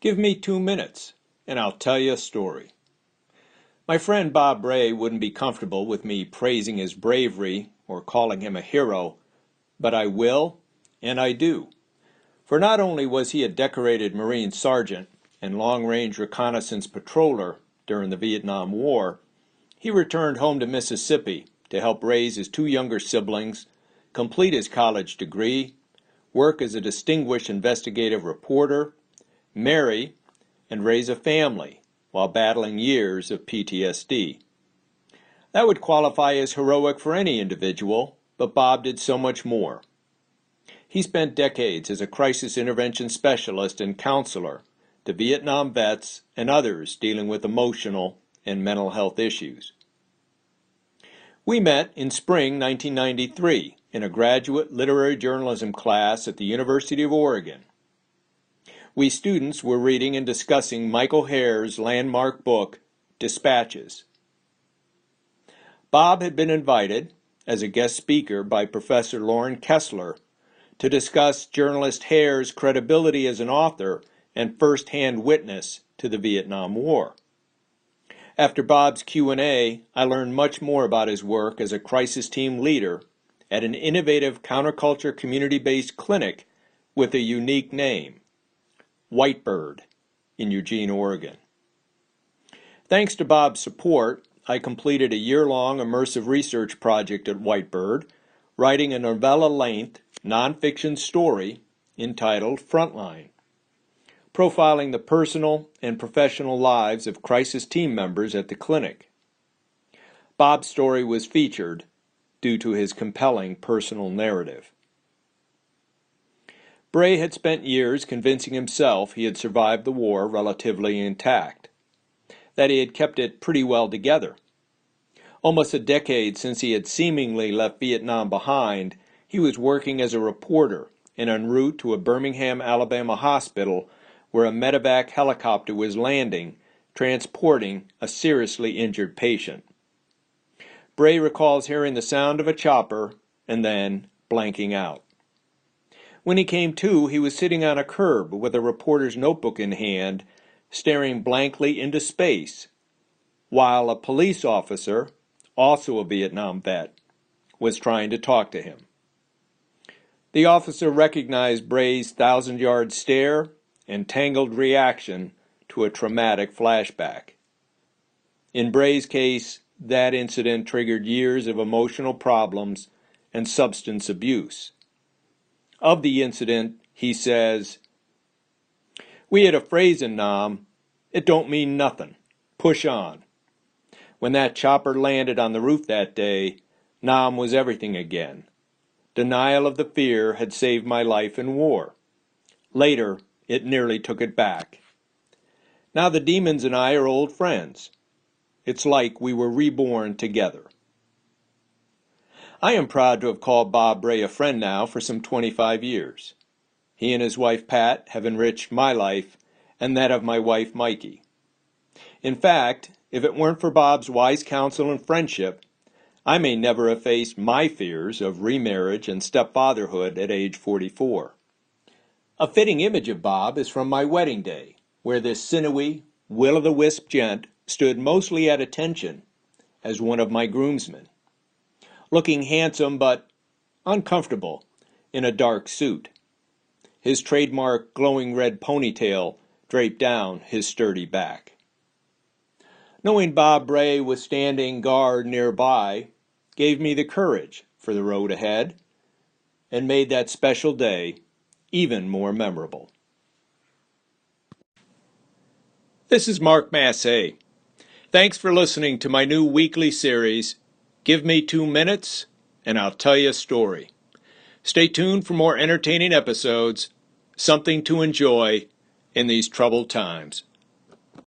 Give me 2 minutes, and I'll tell you a story. My friend Bob Bray wouldn't be comfortable with me praising his bravery or calling him a hero, but I will, and I do. For not only was he a decorated Marine sergeant and long-range reconnaissance patroller during the Vietnam War, he returned home to Mississippi to help raise his two younger siblings, complete his college degree, work as a distinguished investigative reporter, marry, and raise a family while battling years of PTSD. That would qualify as heroic for any individual, but Bob did so much more. He spent decades as a crisis intervention specialist and counselor to Vietnam vets and others dealing with emotional and mental health issues. We met in spring 1993 in a graduate literary journalism class at the University of Oregon. We students were reading and discussing Michael Hare's landmark book, Dispatches. Bob had been invited as a guest speaker by Professor Lauren Kessler to discuss journalist Hare's credibility as an author and first-hand witness to the Vietnam War. After Bob's Q&A, I learned much more about his work as a crisis team leader at an innovative counterculture community-based clinic with a unique name, Whitebird, in Eugene, Oregon. Thanks to Bob's support, I completed a year-long immersive research project at Whitebird, writing a novella-length, nonfiction story entitled Frontline, profiling the personal and professional lives of crisis team members at the clinic. Bob's story was featured due to his compelling personal narrative. Bray had spent years convincing himself he had survived the war relatively intact, that he had kept it pretty well together. Almost a decade since he had seemingly left Vietnam behind, he was working as a reporter and en route to a Birmingham, Alabama hospital where a medevac helicopter was landing, transporting a seriously injured patient. Bray recalls hearing the sound of a chopper and then blanking out. When he came to, he was sitting on a curb with a reporter's notebook in hand, staring blankly into space, while a police officer, also a Vietnam vet, was trying to talk to him. The officer recognized Bray's thousand-yard stare and tangled reaction to a traumatic flashback. In Bray's case, that incident triggered years of emotional problems and substance abuse. Of the incident, he says, "We had a phrase in Nam, it don't mean nothing. Push on. When that chopper landed on the roof that day, Nam was everything again. Denial of the fear had saved my life in war. Later, it nearly took it back. Now the demons and I are old friends. It's like we were reborn together." I am proud to have called Bob Bray a friend now for some 25 years. He and his wife Pat have enriched my life and that of my wife Mikey. In fact, if it weren't for Bob's wise counsel and friendship, I may never have faced my fears of remarriage and stepfatherhood at age 44. A fitting image of Bob is from my wedding day, where this sinewy, will-o'-the-wisp gent stood mostly at attention as one of my groomsmen, looking handsome but uncomfortable in a dark suit, his trademark glowing red ponytail draped down his sturdy back. Knowing Bob Bray was standing guard nearby gave me the courage for the road ahead and made that special day even more memorable. This is Mark Massey. Thanks for listening to my new weekly series, Give Me 2 Minutes, and I'll tell you a story. Stay tuned for more entertaining episodes, something to enjoy in these troubled times.